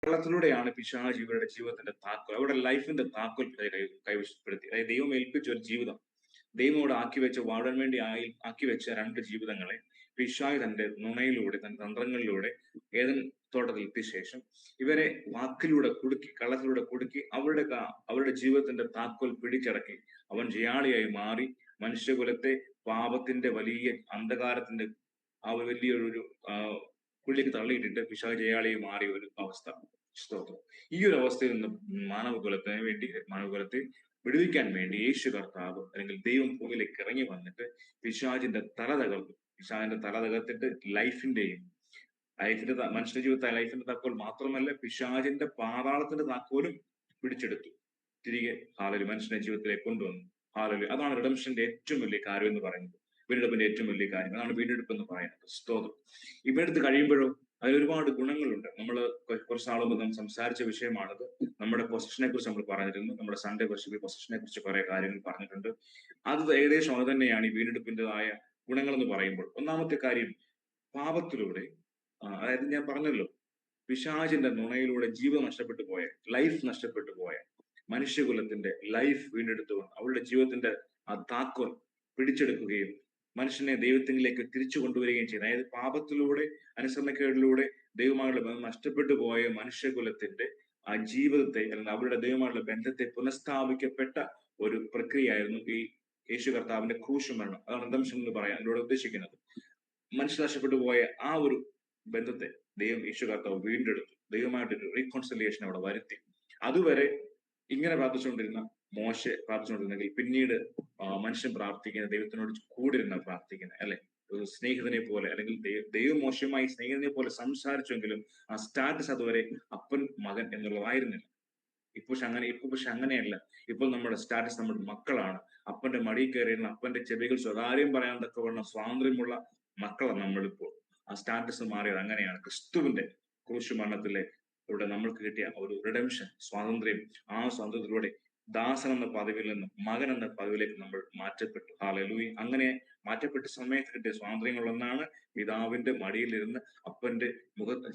കളത്തിലൂടെയാണ് പിശാച് ഇവരുടെ ജീവിതത്തിന്റെ താക്കോൽ, അവരുടെ ലൈഫിന്റെ താക്കോൽ കൈവശപ്പെടുത്തി. അതായത് ദൈവം ഏൽപ്പിച്ച ഒരു ജീവിതം, ദൈവമോട് വാഴാൻ വേണ്ടി ആക്കി വെച്ച രണ്ട് ജീവിതങ്ങളെ പിശാച് തന്റെ നുണയിലൂടെ, തന്റെ തന്ത്രങ്ങളിലൂടെ ഏതൻ തോട്ടത്തിൽ എത്തിയ ശേഷം ഇവരെ വാക്കിലൂടെ കുടുക്കി, കള്ളത്തിലൂടെ കുടുക്കി, അവരുടെ ജീവിതത്തിന്റെ താക്കോൽ പിടിച്ചടക്കി അവൻ ജയാളിയായി മാറി മനുഷ്യകുലത്തെ പാപത്തിന്റെ വലിയ അന്ധകാരത്തിന്റെ ആ ഒരു വലിയൊരു പുള്ളിക്ക് തള്ളിയിട്ടിട്ട് പിശാച് ജയാളിയായി മാറിയ ഒരു അവസ്ഥ. സ്തോത്രം. ഈ ഒരു അവസ്ഥയിൽ നിന്ന് മാനവകുലത്തെ വിടുവിക്കാൻ വേണ്ടി യേശു കർത്താവ് അല്ലെങ്കിൽ ദൈവം ഭൂമിയിലേക്ക് ഇറങ്ങി വന്നിട്ട് പിശാചിന്റെ തല തകർത്തു. പിശാചിന്റെ തല തകർത്തിട്ട് മനുഷ്യ ജീവിതത്തെ ലൈഫിന്റെ താക്കോൽ മാത്രമല്ല, പിശാചിന്റെ പാതാളത്തിന്റെ താക്കോലും പിടിച്ചെടുത്തു. തിരികെ മനുഷ്യന്റെ ജീവിതത്തിലേക്ക് കൊണ്ടുവന്നു. അതാണ് റിഡംഷന്റെ ഏറ്റവും വലിയ കാര്യം എന്ന് പറയുന്നത്. വീണ്ടെടുപ്പിന്റെ ഏറ്റവും വലിയ കാര്യം അതാണ് വീണ്ടെടുപ്പ് എന്ന് പറയുന്നത്. സ്തോത്രം. ഈ വീണ്ടെടുത്ത് കഴിയുമ്പോഴും അതിൽ ഒരുപാട് ഗുണങ്ങളുണ്ട്. നമ്മൾ കുറച്ച് നാൾ മുമ്പ് നാം സംസാരിച്ച വിഷയമാണത്. നമ്മുടെ പൊസിഷനെ കുറിച്ച് നമ്മൾ പറഞ്ഞിരുന്നു. നമ്മുടെ സൺഡേ പൊസിഷനെ കുറിച്ച് കുറെ കാര്യങ്ങൾ പറഞ്ഞിട്ടുണ്ട്. അത് ഏകദേശം അത് തന്നെയാണ് ഈ വീണ്ടെടുപ്പിൻ്റെതായ ഗുണങ്ങൾ എന്ന് പറയുമ്പോൾ. ഒന്നാമത്തെ കാര്യം, പാപത്തിലൂടെ, അതായത് ഞാൻ പറഞ്ഞല്ലോ, പിശാചിന്റെ നുണയിലൂടെ ജീവിതം നഷ്ടപ്പെട്ടു പോയ, ലൈഫ് നഷ്ടപ്പെട്ടു പോയ മനുഷ്യകുലത്തിന്റെ ലൈഫ് വീണ്ടെടുത്തുകൊണ്ട് അവരുടെ ജീവിതത്തിന്റെ ആ താക്കോൽ പിടിച്ചെടുക്കുകയും മനുഷ്യനെ ദൈവത്തിലേക്ക് തിരിച്ചു കൊണ്ടുവരികയും ചെയ്യുന്നത്. അതായത് പാപത്തിലൂടെ, അനുസരണക്കേടിലൂടെ ദൈവമായുള്ള ബന്ധം നഷ്ടപ്പെട്ടു പോയ മനുഷ്യകുലത്തിന്റെ ആ ജീവിതത്തെ, അല്ലെങ്കിൽ അവരുടെ ദൈവമായുള്ള ബന്ധത്തെ പുനഃസ്ഥാപിക്കപ്പെട്ട ഒരു പ്രക്രിയയായിരുന്നു ഈ യേശു കർത്താവിന്റെ ക്രൂശ് മരണം. അതാണ് റിഡംഷൻ എന്ന് പറയാൻ അതിലൂടെ ഉദ്ദേശിക്കുന്നത്. മനുഷ്യൻ നഷ്ടപ്പെട്ടു പോയ ആ ഒരു ബന്ധത്തെ ദൈവം യേശു കർത്താവ് വീണ്ടെടുത്തു. ദൈവമായിട്ടൊരു റീകോൺസിലിയേഷൻ അവിടെ വരുത്തി. അതുവരെ ഇങ്ങനെ പ്രാർത്ഥിച്ചുകൊണ്ടിരുന്ന മോശെ പ്രാർത്ഥിച്ചുകൊണ്ടിരുന്നെങ്കിൽ പിന്നീട് മനുഷ്യൻ പ്രാർത്ഥിക്കുന്ന ദൈവത്തിനോട് കൂടിരുന്ന പ്രാർത്ഥിക്കുന്നത്, അല്ലെ, ഒരു സ്നേഹിതനെ പോലെ, അല്ലെങ്കിൽ ദൈവം മോശമായി സ്നേഹിതനെ പോലെ സംസാരിച്ചെങ്കിലും ആ സ്റ്റാറ്റസ് അതുവരെ അപ്പൻ മകൻ എന്നുള്ളതായിരുന്നില്ല. പക്ഷെ അങ്ങനെയല്ല. ഇപ്പോൾ നമ്മുടെ സ്റ്റാറ്റസ് നമ്മുടെ മക്കളാണ്. അപ്പന്റെ മടിയിൽ കയറിയിരുന്ന അപ്പന്റെ ചെവികൾ സ്വകാര്യം പറയാൻ തക്കവണ്ണം സ്വാതന്ത്ര്യമുള്ള മക്കളാണ് നമ്മളിപ്പോൾ. ആ സ്റ്റാറ്റസ് മാറിയത് അങ്ങനെയാണ്. ക്രിസ്തുവിന്റെ ക്രൂശ് മരണത്തിലെ ഇവിടെ നമ്മൾക്ക് കിട്ടിയ ഒരു റിഡംഷൻ, സ്വാതന്ത്ര്യം, ആ സ്വാതന്ത്ര്യത്തിലൂടെ ദാസൻ എന്ന പദവിയിൽ നിന്ന് മകൻ എന്ന പദവിയിലേക്ക് നമ്മൾ മാറ്റപ്പെട്ടു. ഹല്ലേലൂയ. അങ്ങനെ മാറ്റപ്പെട്ട സമയത്ത് കിട്ടിയ സ്വാതന്ത്ര്യങ്ങളൊന്നാണ് പിതാവിന്റെ മടിയിലിരുന്ന് അപ്പന്റെ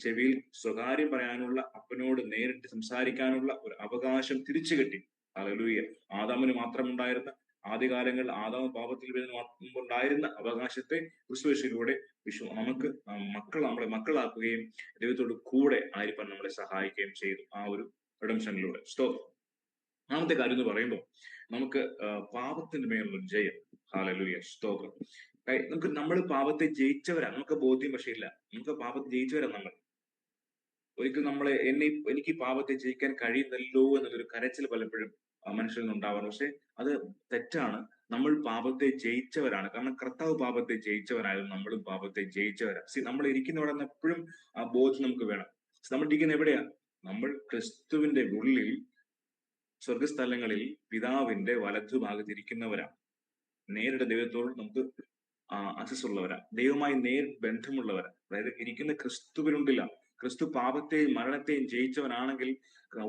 ചെവിയിൽ സ്വകാര്യം പറയാനുള്ള, അപ്പനോട് നേരിട്ട് സംസാരിക്കാനുള്ള ഒരു അവകാശം തിരിച്ചു കിട്ടി. ഹല്ലേലൂയ. ആദാമിന് മാത്രമുണ്ടായിരുന്ന, ആദ്യകാലങ്ങളിൽ ആദാം പാപത്തിൽ മുമ്പുണ്ടായിരുന്ന അവകാശത്തെ ക്രിസ്തുയേശുവിലൂടെ നമുക്ക് നമ്മളെ മക്കളാക്കുകയും ദൈവത്തോട് കൂടെ ആയിരിക്കാൻ നമ്മളെ സഹായിക്കുകയും ചെയ്തു ആ ഒരു റിഡംഷനിലൂടെ. ഒന്നാമത്തെ കാര്യം എന്ന് പറയുമ്പോൾ നമുക്ക് പാപത്തിന്റെ മേലുള്ള ജയം. ഹല്ലേലൂയ. സ്തോത്രം. നമ്മൾ പാപത്തെ ജയിച്ചവരാ, നമുക്ക് ബോധ്യം പക്ഷെ ഇല്ല. നമുക്ക് പാപത്തെ ജയിച്ചവരാ നമ്മൾ. ഒരിക്കൽ എനിക്ക് പാപത്തെ ജയിക്കാൻ കഴിയുന്നല്ലോ എന്നുള്ളൊരു കരച്ചിൽ പലപ്പോഴും മനുഷ്യരിൽ നിന്നുണ്ടാവാറ്. പക്ഷെ അത് തെറ്റാണ്. നമ്മൾ പാപത്തെ ജയിച്ചവരാണ്. കാരണം കർത്താവ് പാപത്തെ ജയിച്ചവരായാലും നമ്മളും പാപത്തെ ജയിച്ചവരാ. നമ്മൾ ഇരിക്കുന്ന അവിടെ എപ്പോഴും ആ ബോധ്യം നമുക്ക് വേണം. നമ്മൾ ഇരിക്കുന്ന എവിടെയാ? നമ്മൾ ക്രിസ്തുവിന്റെ ഉള്ളിൽ സ്വർഗസ്ഥലങ്ങളിൽ പിതാവിന്റെ വലതുഭാഗത്തിരിക്കുന്നവരാണ്. നേരിട്ട് ദൈവത്തോട് നമുക്ക് ആക്സസ് ഉള്ളവരാ, ദൈവവുമായി ബന്ധമുള്ളവരാ. അതായത് ഇരിക്കുന്ന ക്രിസ്തുവിനുള്ളിലാണ്. ക്രിസ്തു പാപത്തെയും മരണത്തെയും ജയിച്ചവനാണെങ്കിൽ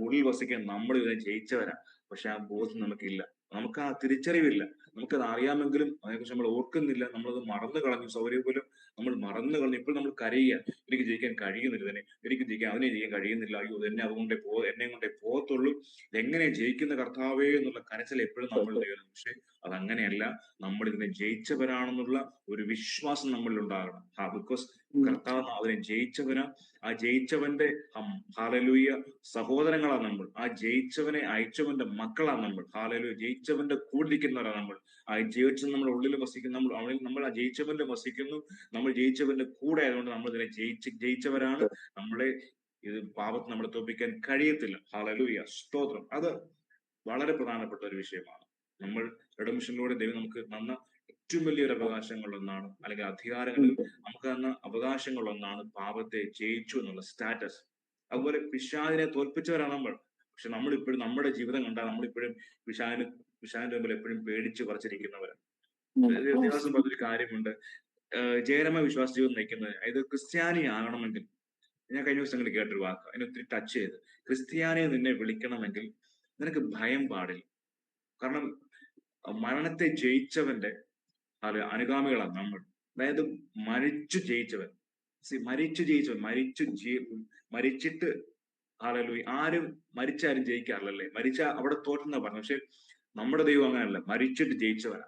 ഉള്ളിൽ വസിക്കാൻ നമ്മൾ ഇതിനെ ജയിച്ചവരാ. പക്ഷെ ആ ബോധം നമുക്കില്ല, നമുക്ക് ആ തിരിച്ചറിവില്ല. നമുക്കത് അറിയാമെങ്കിലും അതിനെക്കുറിച്ച് നമ്മൾ ഓർക്കുന്നില്ല. നമ്മളത് മറന്നു കളഞ്ഞു. സൗകര്യപോലും നമ്മൾ മറന്നു കളഞ്ഞു. ഇപ്പോൾ നമ്മൾ കരയുക, എനിക്ക് ജയിക്കാൻ കഴിയുന്നില്ല, അതിനെ ജയിക്കാൻ കഴിയുന്നില്ല, അയ്യോ എന്നെ കൊണ്ടേ പോകത്തുള്ളൂ, എങ്ങനെ ജയിക്കുന്ന കർത്താവേ എന്നുള്ള കരച്ചിൽ എപ്പോഴും നമ്മൾ നേരിടും. പക്ഷെ അതങ്ങനെയല്ല. നമ്മൾ ഇതിനെ ജയിച്ചവരാണെന്നുള്ള ഒരു വിശ്വാസം നമ്മളിൽ ഉണ്ടാകണം. ബിക്കോസ് കർത്താവ് അതിനെ ജയിച്ചവനാ. ആ ജയിച്ചവന്റെ ഹല്ലേലൂയ സഹോദരങ്ങളാണ് നമ്മൾ. ആ ജയിച്ചവനെ അയച്ചവന്റെ മക്കളാണ് നമ്മൾ. ഹല്ലേലൂയ. ജയിച്ചവന്റെ കൂടിരിക്കുന്നവരാണ് നമ്മൾ. ആ ജയിച്ച നമ്മുടെ ഉള്ളിൽ വസിക്കുന്നു. നമ്മൾ ആ ജയിച്ചവന്റെ വസിക്കുന്നു. നമ്മൾ ജയിച്ചവന്റെ കൂടെ ആയതുകൊണ്ട് നമ്മൾ ഇതിനെ ജയിച്ചവരാണ്. നമ്മളെ പാപത്തെ നമ്മളെ തോൽപ്പിക്കാൻ കഴിയത്തില്ല. ഹല്ലേലൂയ. സ്തോത്രം. അത് വളരെ പ്രധാനപ്പെട്ട ഒരു വിഷയമാണ്. നമ്മൾ റിഡംഷനിലൂടെ ദൈവം നമുക്ക് തന്ന ഏറ്റവും വലിയൊരു അവകാശങ്ങളൊന്നാണ്, അല്ലെങ്കിൽ അധികാരങ്ങളിൽ നമുക്ക് തന്ന അവകാശങ്ങളൊന്നാണ് പാപത്തെ ജയിച്ചു എന്നുള്ള സ്റ്റാറ്റസ്. അതുപോലെ പിശാചിനെ തോൽപ്പിച്ചവരാണ് നമ്മൾ. പക്ഷെ നമ്മളിപ്പോഴും നമ്മുടെ ജീവിതം കണ്ടാൽ നമ്മളിപ്പോഴും പിശാചിന്റെ മുമ്പിൽ എപ്പോഴും പേടിച്ച് പറിച്ചിരിക്കുന്നവരാണ്. ദേവദാസൻ പറഞ്ഞൊരു കാര്യമുണ്ട്, ജയരമ വിശ്വാസ ജീവിതം നയിക്കുന്നത്. അതായത് ക്രിസ്ത്യാനി ആകണമെങ്കിൽ, ഞാൻ കഴിഞ്ഞ ദിവസങ്ങളിൽ കേട്ടൊരു വാക്ക് അതിനെ ഒത്തിരി ടച്ച് ചെയ്ത്, ക്രിസ്ത്യാനിയെ നിന്നെ വിളിക്കണമെങ്കിൽ നിനക്ക് ഭയം പാടില്ല. കാരണം മരണത്തെ ജയിച്ചവന്റെ അനുഗാമികളാണ് നമ്മൾ. അതായത് മരിച്ചു ജയിച്ചവൻ, മരിച്ചിട്ട് ഹല്ലേലൂയ. ആരും മരിച്ചാരും ജയിക്കാറില്ലല്ലേ? മരിച്ച അവിടെ തോറ്റെന്നാ പറഞ്ഞത്. പക്ഷെ നമ്മുടെ ദൈവം അങ്ങനെയല്ല. മരിച്ചിട്ട് ജയിച്ചവനാ.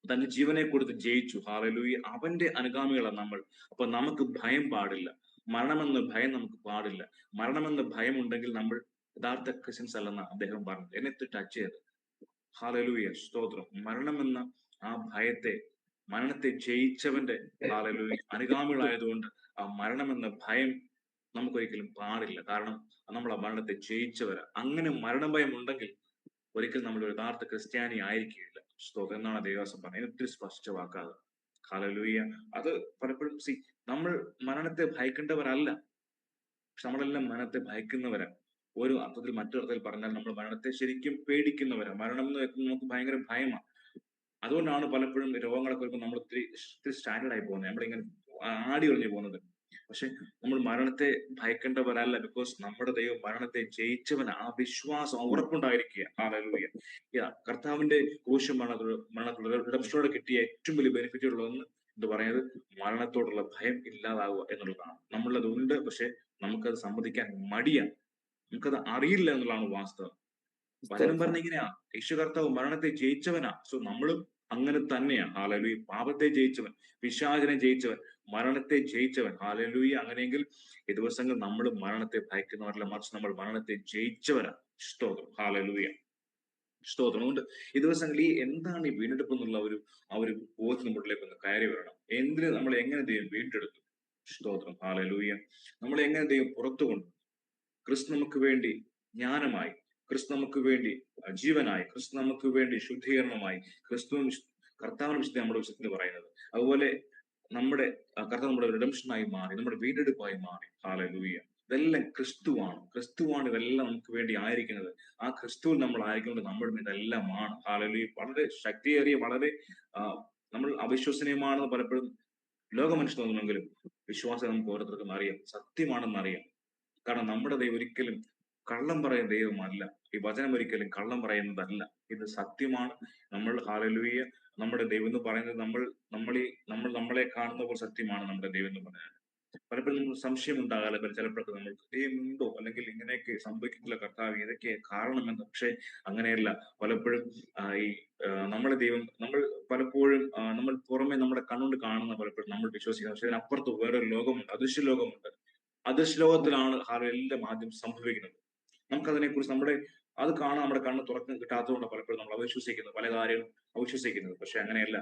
തന്റെ ജീവനെ കൊടുത്ത് ജയിച്ചു. ഹല്ലേലൂയ. അവന്റെ അനുഗാമികളാണ് നമ്മൾ. അപ്പൊ നമുക്ക് ഭയം പാടില്ല. മരണമെന്ന ഭയം നമുക്ക് പാടില്ല. മരണമെന്ന ഭയം ഉണ്ടെങ്കിൽ നമ്മൾ യഥാർത്ഥ ക്രിസ്ത്യൻസ് അല്ലെന്നാ അദ്ദേഹം പറഞ്ഞത്. എന്നെ ടച്ച് ചെയ്തത്. ഹല്ലേലൂയ. സ്തോത്രം. മരണമെന്ന ആ ഭയത്തെ, മരണത്തെ ജയിച്ചവന്റെ ഹല്ലേലൂയ അനുഗാമികളായതുകൊണ്ട് ആ മരണമെന്ന ഭയം നമുക്കൊരിക്കലും പാടില്ല. കാരണം നമ്മൾ ആ മരണത്തെ ജയിച്ചവരാ. അങ്ങനെ മരണഭയം ഉണ്ടെങ്കിൽ ഒരിക്കലും നമ്മൾ ഒരു യഥാർത്ഥ ക്രിസ്ത്യാനി ആയിരിക്കില്ല. സ്തോത്രം എന്നാണ് ദൈവദാസൻ പറഞ്ഞത്. ഒത്തിരി സ്പഷ്ട വാക്കാണ്. ഹല്ലേലൂയ. അത് പലപ്പോഴും നമ്മൾ മരണത്തെ ഭയക്കേണ്ടവരല്ല. പക്ഷെ നമ്മളെല്ലാം മരണത്തെ ഭയക്കുന്നവരാ. ഒരു അർത്ഥത്തിൽ മറ്റൊരു അർത്ഥത്തിൽ പറഞ്ഞാൽ നമ്മൾ മരണത്തെ ശരിക്കും പേടിക്കുന്നവരാ. മരണം എന്ന് കേൾക്കുമ്പോൾ നമുക്ക് ഭയങ്കര ഭയമാണ്. അതുകൊണ്ടാണ് പലപ്പോഴും രോഗങ്ങളൊക്കെ വരുമ്പോൾ നമ്മൾ ഒത്തിരി സ്റ്റാൻഡേർഡ് ആയി പോകുന്നത്. നമ്മളിങ്ങനെ ആടി ഒളിഞ്ഞു പോകുന്നത്. പക്ഷെ നമ്മൾ മരണത്തെ ഭയക്കേണ്ടവരല്ല. ബിക്കോസ് നമ്മുടെ ദൈവം മരണത്തെ ജയിച്ചവന് ആ വിശ്വാസം, ആ ഉറപ്പുണ്ടായിരിക്കുക. ഹല്ലേലൂയ. കർത്താവിന്റെ ക്രൂശ് മരണത്തിലൂടെ റിഡംഷനോട് കിട്ടിയ ഏറ്റവും വലിയ ബെനിഫിറ്റ് ഉള്ളതെന്ന് എന്ന് പറയുന്നത് മരണത്തോടുള്ള ഭയം ഇല്ലാതാവുക എന്നുള്ളതാണ്. നമ്മളതുണ്ട്, പക്ഷെ നമുക്കത് സമ്മതിക്കാൻ മടിയാണ്. നമുക്കത് അറിയില്ല എന്നുള്ളതാണ് വാസ്തവം. വചനം സ്തോത്രം. പറഞ്ഞ ഇങ്ങനെയാ, യേശു കർത്താവ് മരണത്തെ ജയിച്ചവനാ. സോ നമ്മളും അങ്ങനെ തന്നെയാ. ഹല്ലേലൂയ. പാപത്തെ ജയിച്ചവൻ, പിശാചിനെ ജയിച്ചവൻ, മരണത്തെ ജയിച്ചവൻ. ഹല്ലേലൂയ. അങ്ങനെയെങ്കിൽ ഈ ദിവസങ്ങൾ നമ്മൾ മരണത്തെ ഭയക്കുന്നവരല്ല, മറിച്ച് നമ്മൾ മരണത്തെ ജയിച്ചവരാ. സ്തോത്രം. ഹല്ലേലൂയ. സ്തോത്രം. അതുകൊണ്ട് ഈ ദിവസങ്ങളിൽ എന്താണ് ഈ വീണ്ടെടുപ്പ് എന്നുള്ള ആ ഒരു ബോധ്യം നമ്മളിലേക്ക് ഒന്ന് കയറി വരണം. എന്തിന് നമ്മൾ എങ്ങനെ ദൈവം വീണ്ടെടുത്തു? സ്തോത്രം. ഹല്ലേലൂയ. നമ്മളെ എങ്ങനെ ദൈവം പുറത്തു കൊണ്ടു? ക്രിസ്തു നമുക്ക് വേണ്ടി ജ്ഞാനമായി, ക്രിസ്തു നമുക്ക് വേണ്ടി ജീവനായി, ക്രിസ്തു നമുക്ക് വേണ്ടി ശുദ്ധീകരണമായി, കർത്താവിന്റെ വിശുദ്ധ നമ്മുടെ വിശുദ്ധത്തിൽ പറയുന്നത്. അതുപോലെ നമ്മുടെ കർത്താവ് നമ്മുടെ റിഡംഷനായി മാറി, നമ്മുടെ വീണ്ടെടുപ്പായി മാറി. ഹല്ലേലൂയ. ഇതെല്ലാം ക്രിസ്തുവാണ്. ക്രിസ്തുവാണ് ഇതെല്ലാം നമുക്ക് വേണ്ടി ആയിരിക്കുന്നത്. ആ ക്രിസ്തുവിൽ നമ്മൾ ആയിരിക്കുന്നത് നമ്മുടെ ഇതെല്ലാമാണ്. ഹല്ലേലൂയ. വളരെ ശക്തിയേറിയ, വളരെ ആ, നമ്മൾ അവിശ്വസനീയമാണെന്ന് പലപ്പോഴും ലോകമനുഷ്യർ തോന്നുമെങ്കിലും വിശ്വാസം നമുക്ക് ഓരോരുത്തർക്കും അറിയാം, സത്യമാണെന്ന് അറിയാം. കാരണം നമ്മുടെ ദൈവം ഒരിക്കലും കള്ളം പറയുന്ന ദൈവമല്ല. ഈ വചനം ഒരിക്കലും കള്ളം പറയുന്നതല്ല. ഇത് സത്യമാണ്. നമ്മൾ ഹല്ലേലൂയ. നമ്മുടെ ദൈവം എന്ന് പറയുന്നത് നമ്മളെ കാണുന്ന പോലെ സത്യമാണ് നമ്മുടെ ദൈവം എന്ന് പറയുന്നത്. പലപ്പോഴും നമുക്ക് സംശയം ഉണ്ടാകാതെ ചിലപ്പോഴൊക്കെ നമ്മൾക്ക് ദൈവം ഉണ്ടോ, അല്ലെങ്കിൽ ഇങ്ങനെയൊക്കെ സംഭവിക്കുന്നില്ല കർത്താവ്, ഇതൊക്കെ കാരണമെന്ന്. പക്ഷെ അങ്ങനെയല്ല. പലപ്പോഴും ഈ നമ്മളെ ദൈവം, നമ്മൾ പലപ്പോഴും നമ്മൾ പുറമെ നമ്മുടെ കണ്ണുകൊണ്ട് കാണുന്ന പലപ്പോഴും നമ്മൾ വിശ്വസിക്കുന്നത്, പക്ഷെ അതിനപ്പുറത്ത് വേറൊരു ലോകമുണ്ട്, അദൃശ്യ ലോകമുണ്ട്. അദൃശ്യ ലോകത്തിലാണ് എല്ലാം ആദ്യം സംഭവിക്കുന്നത്. നമുക്കതിനെക്കുറിച്ച് അത് കാണാൻ നമ്മുടെ കണ്ണ് തുറന്ന് കിട്ടാത്തതുകൊണ്ട് പലപ്പോഴും നമ്മൾ അവിശ്വസിക്കുന്നത്, പല കാര്യങ്ങളും അവിശ്വസിക്കുന്നത്. പക്ഷെ അങ്ങനെയല്ല.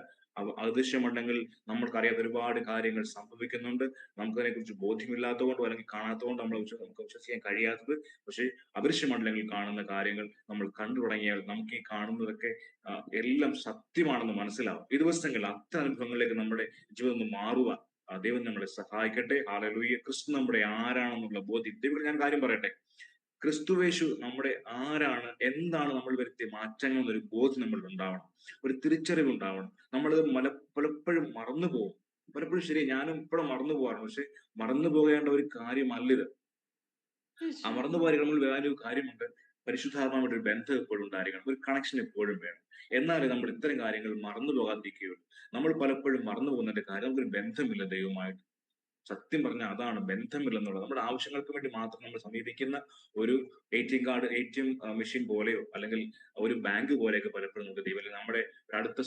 അദൃശ്യമുണ്ടെങ്കിൽ നമ്മൾക്കറിയാത്ത ഒരുപാട് കാര്യങ്ങൾ സംഭവിക്കുന്നുണ്ട്. നമുക്കതിനെക്കുറിച്ച് ബോധ്യമില്ലാത്തതുകൊണ്ടോ അല്ലെങ്കിൽ കാണാത്തതുകൊണ്ട് നമുക്ക് വിശ്വസിക്കാൻ കഴിയാത്തത്. പക്ഷെ അദൃശ്യമണ്ഡലങ്ങളിൽ കാണുന്ന കാര്യങ്ങൾ നമ്മൾ കണ്ടു തുടങ്ങിയാൽ നമുക്ക് ഈ കാണുന്നതൊക്കെ എല്ലാം സത്യമാണെന്ന് മനസ്സിലാവും. ഈ ദിവസങ്ങളിൽ അത്തരം അനുഭവങ്ങളിലേക്ക് നമ്മുടെ ജീവിതം ഒന്ന് മാറുക. ദൈവം നമ്മളെ സഹായിക്കട്ടെ. ഹല്ലേലൂയ. ക്രിസ്തു നമ്മുടെ ആരാണെന്നുള്ള ബോധ്യം. ദൈവം, ഞാൻ കാര്യം പറയട്ടെ, ക്രിസ്തുവേശു നമ്മുടെ ആരാണ്, എന്താണ് നമ്മൾ വരുത്തിയ മാറ്റങ്ങൾ എന്നൊരു ബോധ്യം നമ്മളിൽ ഉണ്ടാവണം. ഒരു തിരിച്ചറിവ് ഉണ്ടാവണം. നമ്മളത് പലപ്പോഴും മറന്നു പോകും. പലപ്പോഴും ശരി, ഞാനും ഇപ്പോഴും മറന്നു പോകാറുണ്ട്. പക്ഷെ മറന്നു പോകേണ്ട ഒരു കാര്യമല്ലിത്. ആ മറന്നു പോകാൻ നമ്മൾ വേറൊരു കാര്യമുണ്ട്. പരിശുദ്ധാത്മാവുമായിട്ട് ഒരു ബന്ധം എപ്പോഴും ഉണ്ടായിരിക്കണം. ഒരു കണക്ഷൻ എപ്പോഴും വേണം. എന്നാലേ നമ്മൾ ഇത്തരം കാര്യങ്ങൾ മറന്നു പോകാതിരിക്കുകയുള്ളൂ. നമ്മൾ പലപ്പോഴും മറന്നു പോകുന്നതിന്റെ കാര്യം നമുക്കൊരു ബന്ധമില്ല ദൈവമായിട്ട്. സത്യം പറഞ്ഞാൽ അതാണ്, ബന്ധമില്ലെന്നുള്ളത്. നമ്മുടെ ആവശ്യങ്ങൾക്ക് വേണ്ടി മാത്രം നമ്മൾ സമീപിക്കുന്ന ഒരു എ ടി എം മെഷീൻ പോലെയോ അല്ലെങ്കിൽ ഒരു ബാങ്ക് പോലെയൊക്കെ പലപ്പോഴും നമുക്ക് ദൈവം, അല്ലെങ്കിൽ നമ്മുടെ ഒരു അടുത്ത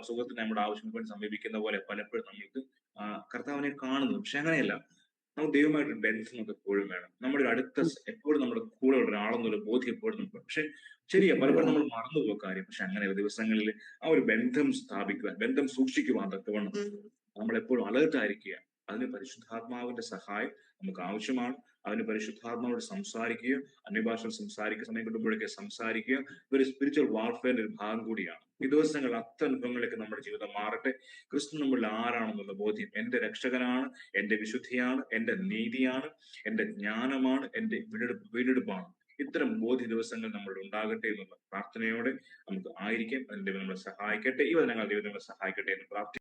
സുഹൃത്തിന് നമ്മുടെ ആവശ്യങ്ങൾക്ക് വേണ്ടി സമീപിക്കുന്ന പോലെ പലപ്പോഴും നമുക്ക് കർത്താവിനെ കാണുന്നു. പക്ഷെ അങ്ങനെയല്ല. നമുക്ക് ദൈവമായിട്ടൊരു ബന്ധം നമുക്ക് എപ്പോഴും വേണം. നമ്മുടെ ഒരു എപ്പോഴും നമ്മുടെ കൂടെ ഉള്ള ഒരാളെന്നുള്ള ബോധ്യം എപ്പോഴും നമുക്ക്. പക്ഷെ ശരിയാ, പലപ്പോഴും നമ്മൾ മറന്നുപോകും കാര്യം. പക്ഷെ അങ്ങനെയുള്ള ദിവസങ്ങളിൽ ആ ഒരു ബന്ധം സ്ഥാപിക്കുവാൻ, ബന്ധം സൂക്ഷിക്കുവാൻ തക്കവണ്ണം നമ്മൾ എപ്പോഴും അലേർട്ട് ആയിരിക്കുക. അതിന് പരിശുദ്ധാത്മാവിന്റെ സഹായം നമുക്ക് ആവശ്യമാണ്. അതിന് പരിശുദ്ധാത്മാവോട് സംസാരിക്കുക, അന്യഭാഷകൾ സംസാരിക്കുക, സമയം കിട്ടുമ്പോഴൊക്കെ സംസാരിക്കുക. ഒരു സ്പിരിച്വൽ വാർഫെയറിന്റെ ഒരു ഭാഗം കൂടിയാണ്. ഈ ദിവസങ്ങളിൽ അത്തരം അനുഭവങ്ങളിലേക്ക് നമ്മുടെ ജീവിതം മാറട്ടെ. ക്രിസ്തു നമ്മളിൽ ആരാണെന്നുള്ള ബോധ്യം, എന്റെ രക്ഷകനാണ്, എന്റെ വിശുദ്ധിയാണ്, എന്റെ നീതിയാണ്, എന്റെ ജ്ഞാനമാണ്, എന്റെ വീണ്ടെടുപ്പാണ്. ഇത്തരം ബോധ്യ ദിവസങ്ങൾ നമ്മൾ ഉണ്ടാകട്ടെ എന്നുള്ള പ്രാർത്ഥനയോടെ നമുക്ക് ആയിരിക്കാം. അതിന് ദൈവം നമ്മളെ സഹായിക്കട്ടെ. ഈ വചനങ്ങൾ ദൈവം നമ്മളെ സഹായിക്കട്ടെ എന്ന് പ്രാർത്ഥിക്കുന്നു.